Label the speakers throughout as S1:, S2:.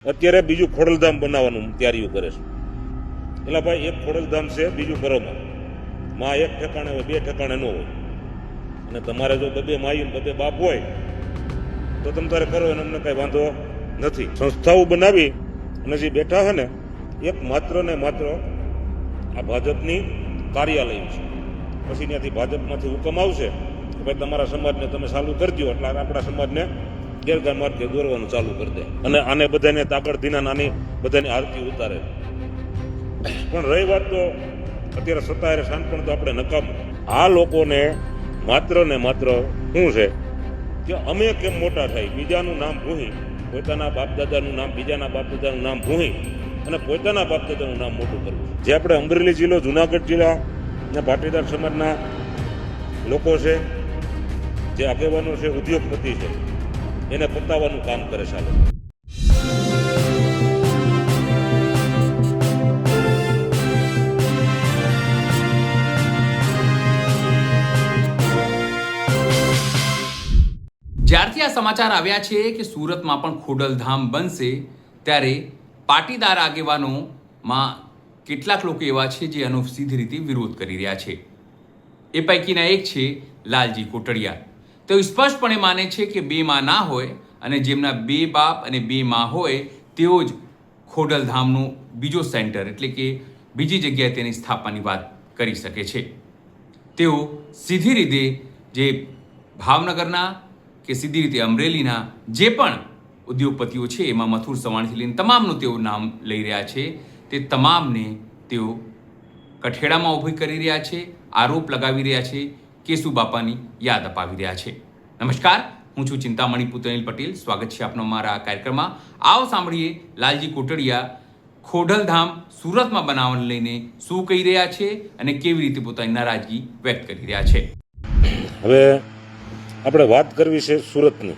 S1: અત્યારે બીજું ખોડલધામ બનાવવાનું તૈયારીઓ કરે છે. એટલે ભાઈ એક ખોડલધામ છે, બીજું કરોમાં માં એક ઠેકાણે હોય, બે ઠેકાણે ન હોય. અને તમારે જો બબે માયું બબે બાપ હોય તો તમે તારે કરો એને અમને કઈ વાંધો નથી. સંસ્થાઓ બનાવી અને જે બેઠા છે ને એક માત્ર ને માત્ર આ ભાજપની કાર્યાલય છે. પછી ત્યાંથી ભાજપમાંથી હુકમ આવશે કે ભાઈ તમારા સમાજને તમે ચાલુ કરી દો, એટલે આપણા સમાજને ગેરમાર્ગે દોરવાનું ચાલુ કરી દે અને આને બધાને તાકડધીના નાની બધાની આરતી ઉતારે. પણ રહી વાત તો અત્યારે સત્તારે શાનપણ તો આપણે નકામું. આ લોકોને માત્ર ને માત્ર શું છે કે અમે કેમ મોટા થાય, બીજાનું નામ ભૂહી, પોતાના બાપ દાદાનું નામ, બીજાના બાપ દાદાનું નામ ભૂહી અને પોતાના બાપ દાદાનું નામ મોટું કરવું. જે આપણે અમરેલી જિલ્લો, જુનાગઢ જિલ્લાના પાટીદાર સમાજના લોકો છે, જે આગેવાનો છે, ઉદ્યોગપતિ છે, એને પતાવવાનું કામ કરે છે.
S2: જ્યારથી આ સમાચાર આવ્યા છે કે સુરતમાં પણ ખોડલધામ બનશે, ત્યારે પાટીદાર આગેવાનોમાં કેટલાક લોકો એવા છે જે આનો સીધી રીતે વિરોધ કરી રહ્યા છે. એ પૈકીના એક છે લાલજી કોટડિયા. તેઓ સ્પષ્ટપણે માને છે કે બે માં ના હોય અને જેમના બે બાપ અને બે માં હોય તેઓ જ ખોડલધામનું બીજો સેન્ટર એટલે કે બીજી જગ્યાએ તેની સ્થાપનાની વાત કરી શકે છે. તેઓ સીધી રીતે જે ભાવનગરના કે સીધી રીતે અમરેલીના જે પણ ઉદ્યોગપતિઓ છે એમાં મથુર સવાણીથી લઈને તમામનું તેઓ નામ લઈ રહ્યા છે. તે તમામને તેઓ કઠેડામાં ઊભી કરી રહ્યા છે, આરોપ લગાવી રહ્યા છે, કેશુબાપાની યાદ અપાવી રહ્યા છે. નમસ્કાર, હું છું ચિંતામણી પુત્ર અનિલ પટેલ. સ્વાગત છે આપનો મારા આ કાર્યક્રમમાં. આવો સાંભળીએ લાલજી કોટડિયા ખોડલધામ સુરતમાં બનાવવાને લઈને શું કહી રહ્યા છે અને કેવી રીતે પોતાની નારાજગી વ્યક્ત કરી રહ્યા છે.
S1: હવે આપણે વાત કરવી છે સુરતની,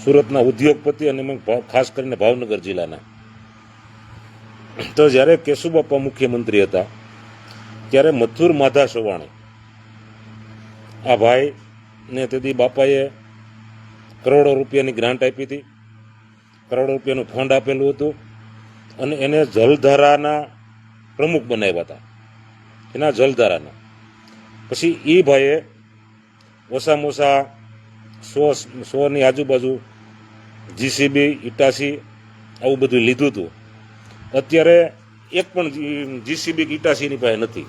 S1: સુરતના ઉદ્યોગપતિ અને ખાસ કરીને ભાવનગર જિલ્લાના. તો જ્યારે કેશુબાપા મુખ્યમંત્રી હતા ત્યારે મથુર માધા સવાણી આ ભાઈને તેથી બાપાએ કરોડો રૂપિયાની ગ્રાન્ટ આપી હતી, કરોડો રૂપિયાનું ફંડ આપેલું હતું અને એને જલધારાના પ્રમુખ બનાવ્યા હતા. એના જલધારાના પછી એ ભાઈએ ઓછામાં ઓછા 100ની આજુબાજુ જીસીબી, ઇટાસી આવું બધું લીધું હતું. અત્યારે એક પણ જીસીબી ઇટાસીની પાસે નથી.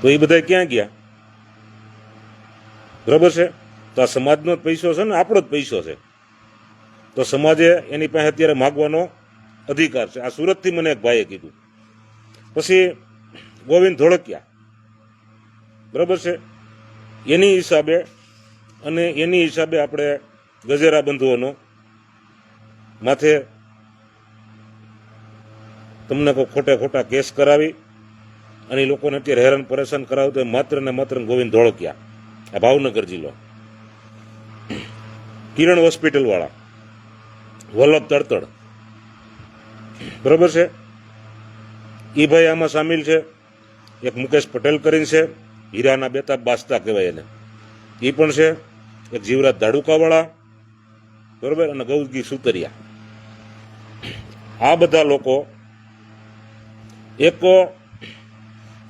S1: તો એ બધા ક્યાં ગયા? બરાબર છે. તો આ સમાજનો જ પૈસો છે ને, આપણો જ પૈસો છે. તો સમાજે એની પાસે અત્યારે માગવાનો અધિકાર છે. આ સુરતથી મને એક ભાઈએ કીધું. પછી ગોવિંદ ધોળકિયા, બરાબર છે, એની હિસાબે આપણે ગજેરા બંધુઓનો માથે તમને કોઈ ખોટા કેસ કરાવી અને એ લોકોને અત્યારે હેરાન પરેશાન કરાવતો માત્ર ને માત્ર ગોવિંદ ધોળકિયા, આ ભાવનગર જિલ્લો. કિરણ હોસ્પિટલ વાળા, વલ્લભ તડતડ, બરોબર છે, એ ભાઈ આમાં સામેલ છે. એક મુકેશ પટેલ કરીને છે, હીરાના બેતાબ બાસ્તા કહેવાય એને, એ પણ છે. એક જીવરાજ ધાડુકાવાળા, બરોબર, અને ગૌજી સુતરિયા. આ બધા લોકો એક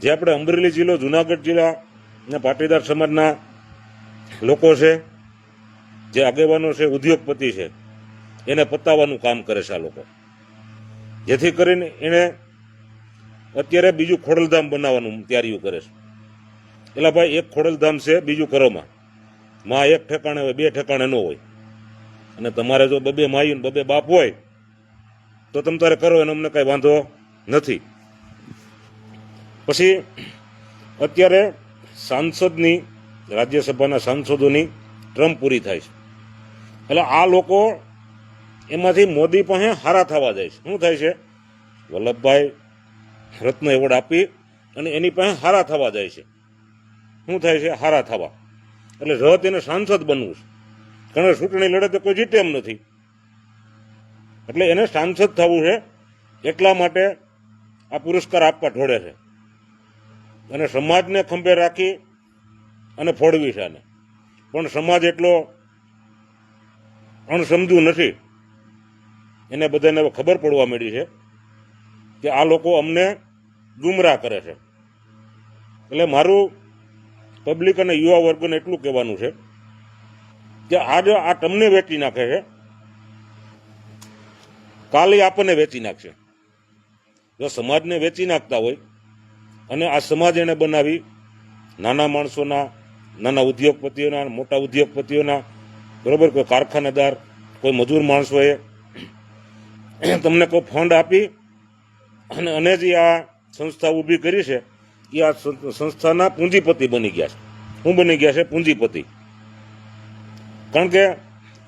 S1: જે આપણે અમરેલી જિલ્લો, જુનાગઢ જિલ્લાના પાટીદાર સમાજના લોકો છે, જે આગેવાનો છે, ઉદ્યોગપતિ છે, એને પતાવવાનું કામ કરે છે આ લોકો. જેથી કરીને એને અત્યારે બીજું ખોડલધામ બનાવવાનું તૈયારીઓ કરે છે. એટલે ભાઈ એક ખોડલધામ છે, બીજું કરોમાં માં એક ઠેકાણે હોય, બે ઠેકાણે ન હોય. અને તમારે જો બબે માયું બબે બાપ હોય તો તમે તારે કરો એને અમને કઈ વાંધો નથી. પછી અત્યારે સાંસદની, રાજ્યસભાના સાંસદોની ટર્મ પૂરી થાય છે. એટલે આ લોકો એમાંથી મોદી પાસે હારા થવા જાય છે. શું થાય છે? વલ્લભભાઈ રત્ન એવોર્ડ આપી અને એની પાસે હારા થવા જાય છે. શું થાય છે? હારા થવા. એટલે રત એને સાંસદ બનવું છે, કારણ કે ચૂંટણી લડે તો કોઈ જીતે એમ નથી. એટલે એને સાંસદ થવું છે. એટલા માટે આ પુરસ્કાર આપવા ઢોળે છે અને સમાજને ખંભે રાખી અને ફોડવી છે આને. પણ સમાજ એટલો અણસમજુ નથી એને બધાને હવે ખબર પડવા માંડી છે કે આ લોકો અમને ગુમરાહ કરે છે. એટલે મારું પબ્લિક અને યુવા વર્ગને એટલું કહેવાનું છે કે આજે આ તમને વેચી નાખે છે, કાલે આપણને વેચી નાખશે. જો સમાજને વેચી નાખતા હોય અને આ સમાજ એને બનાવી નાના માણસોના, નાના ઉદ્યોગપતિઓના, મોટા ઉદ્યોગપતિઓના, બરોબર, કોઈ કારખાનેદાર, કોઈ મજૂર માણસોએ તમને કોઈ ફંડ આપી અને જે આ સંસ્થા ઊભી કરી છે એ આ સંસ્થાના પૂંજીપતિ બની ગયા છે. શું બની ગયા છે? પૂંજીપતિ. કારણ કે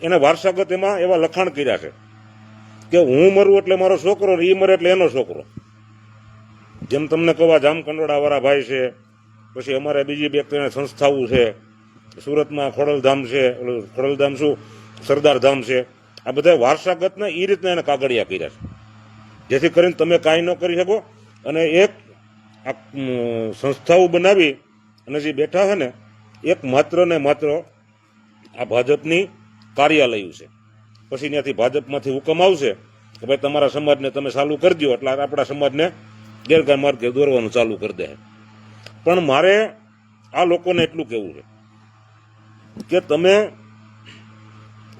S1: એને વારસાગત એમાં એવા લખાણ કર્યા છે કે હું મરું એટલે મારો છોકરો, એ મરે એટલે એનો છોકરો. જેમ તમને કહો, જામકંડોળા વાળા ભાઈ છે, પછી અમારે બીજી બે ત્રણ સંસ્થાઓ છે, સુરતમાં ખોડલધામ છે, ખોડલધામ શું સરદારધામ છે, આ બધા વારસાગતને એ રીતના એને કાગળિયા કર્યા છે, જેથી કરીને તમે કાંઈ ન કરી શકો. અને એક આ સંસ્થાઓ બનાવી અને જે બેઠા છે ને, એક માત્ર ને માત્ર આ ભાજપની કાર્યાલયો છે. પછી ત્યાંથી ભાજપમાંથી હુકમ આવશે કે ભાઈ તમારા સમાજને તમે ચાલુ કરી દો, એટલે આપણા સમાજને ગેરમાર્ગે દોરવાનું ચાલુ કરી દે. પણ મારે આ લોકોને એટલું કહેવું છે કે તમે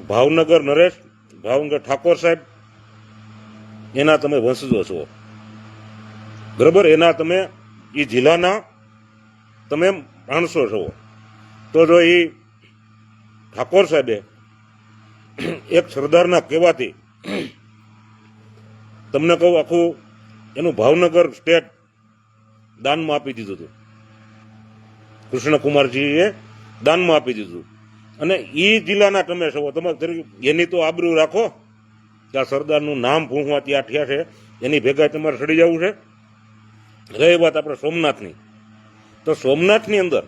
S1: ભાવનગર નરેશ, ભાવનગર ઠાકોર સાહેબ, એના તમે વંશજો છો, બરાબર, એના તમે એ જિલ્લાના તમે માણસો છો. તો જો એ ઠાકોર સાહેબે એક સરદારના કહેવાથી તમને કહું, આખું એનું ભાવનગર સ્ટેટ દાનમાં આપી દીધું હતું. કૃષ્ણકુમારજીએ દાનમાં આપી દીધું. અને એ જિલ્લાના તમે છો, તમે એની તો આબરૂ રાખો કે આ સરદારનું નામ ભૂંસવા ત્યાં થયા છે, એની ભેગા તમારે સડી જવું છે. રહી વાત આપણે સોમનાથની, તો સોમનાથની અંદર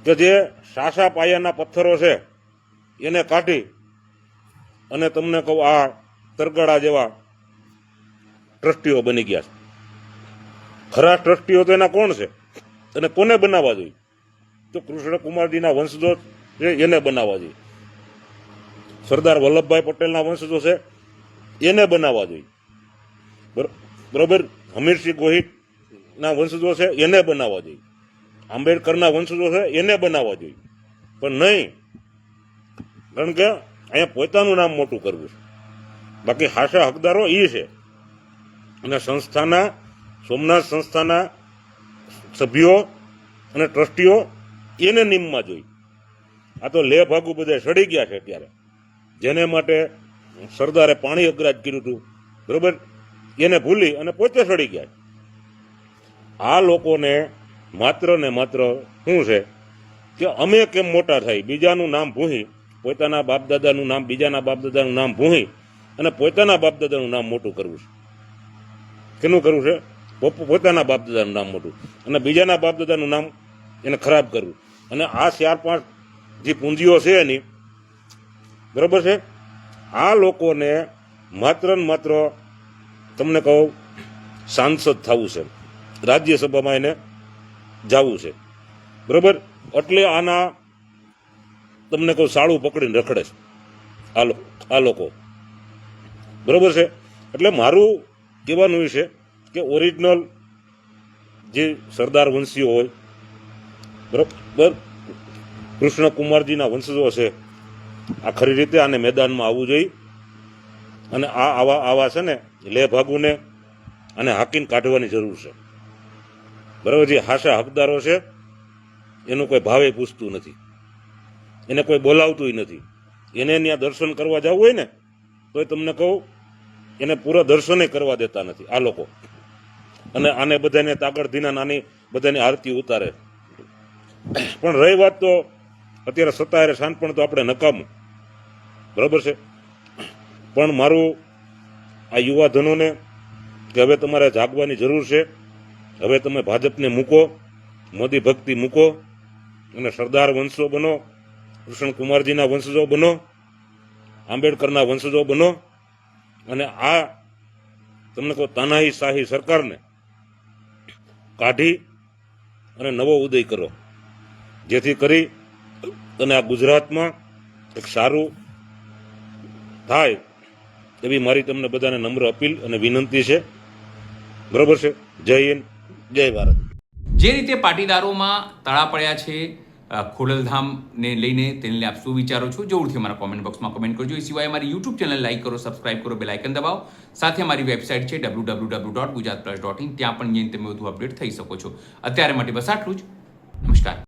S1: કે જે સાસા પાયાના પથ્થરો છે એને કાઢી અને તમને કહું આ તરગાળા જેવા ટ્રસ્ટીઓ બની ગયા છે. ખરા ટ્રસ્ટીઓ તો એના કોણ છે અને કોને બનાવવા જોઈએ? તો કૃષ્ણકુમારજીના વંશજો છે એને બનાવવા જોઈએ. સરદાર વલ્લભભાઈ પટેલના વંશજો છે એને બનાવવા જોઈએ, બરોબર. હમીરસિંહ ગોહિલના વંશજો છે એને બનાવવા જોઈએ. આંબેડકરના વંશજો છે એને બનાવવા જોઈએ. પણ નહીં, કારણ કે અહીંયા પોતાનું નામ મોટું કરવું છે. બાકી હાશા હકદારો એ છે. અને સંસ્થાના, સોમનાથ સંસ્થાના સભ્યો અને ટ્રસ્ટીઓ એને નિમમાં જોઈ. આ તો લે ભાગુ બધા સડી ગયા છે અત્યારે, જેને માટે સરદારે પાણી અગ્રાજ કર્યું હતું, બરોબર, એને ભૂલી અને પોતે સડી ગયા. આ લોકોને માત્ર ને માત્ર શું છે કે અમે કેમ મોટા થાય, બીજાનું નામ ભૂહી, પોતાના બાપદાદાનું નામ, બીજાના બાપદાદાનું નામ ભૂહી અને પોતાના બાપદાદાનું નામ મોટું કરવું છે. કેનું કરવું છે? પોતાના બાપદાદાનું નામ મોટું અને બીજાના બાપદાદાનું નામ એને ખરાબ કરવું. અને આ 4-5 જે પૂંજીઓ છે એની, બરોબર છે, આ લોકોને માત્ર ને માત્ર તમને કહું સાંસદ થવું છે, રાજ્યસભામાં એને જવું છે, બરોબર. એટલે આના તમને કહું સાળું પકડીને રખડે છે આ લોકો, બરોબર છે. એટલે મારું કહેવાનું એ છે કે ઓરિજિનલ જે સરદાર વંશીઓ હોય, બરોબર, કૃષ્ણકુમારજીના વંશજો છે, આ ખરી રીતે આને મેદાનમાં આવવું જોઈએ. અને આવા છે ને લે ભાગુને અને હાકીને કાઢવાની જરૂર છે, બરાબર. જે હાશા હકદારો છે એનું કોઈ ભાવે પૂછતું નથી, એને કોઈ બોલાવતું નથી. એને ત્યાં દર્શન કરવા જવું હોય ને તો તમને કહું એને પૂરા દર્શને કરવા દેતા નથી આ લોકો. અને આને બધાને તાગડધીના નાની બધાની આરતી ઉતારે. પણ રહી વાત તો અત્યારે સત્તારે શાનપણ તો આપણે નકામું, બરાબર છે. પણ મારું આ યુવાધનોને કે હવે તમારે જાગવાની જરૂર છે. હવે તમે ભાજપને મૂકો, મોદી ભક્તિ મૂકો અને સરદાર વંશજો બનો, કૃષ્ણકુમારજીના વંશજો બનો, આંબેડકરના વંશજો બનો. અને આ તમને કહો તાનાહી શાહી સરકારને કાઢી અને નવો ઉદય કરો, જેથી કરી અને આ ગુજરાતમાં એક સારું થાય એવી મારી તમને બધાને નમ્ર અપીલ અને વિનંતી છે. બરોબર છે. જય હિન્દ, જય ભારત.
S2: જે રીતે પાટીદારોમાં તળા પડ્યા છે ખોડલધામને લઈને, તેને આપ શું વિચારો છો? જરૂરથી અમારા કોમેન્ટ બોક્સમાં કમેન્ટ કરજો. એ સિવાય અમારી યુટ્યુબ ચેનલ લાઈક કરો, સબસ્ક્રાઇબ કરો, બેલ આઇકન દબાવો. સાથે અમારી વેબસાઇટ છે www.gujaratplus.in, ત્યાં પણ જઈને તમે વધુ અપડેટ થઈ શકો છો. અત્યારે માટે બસ આટલું જ. નમસ્કાર.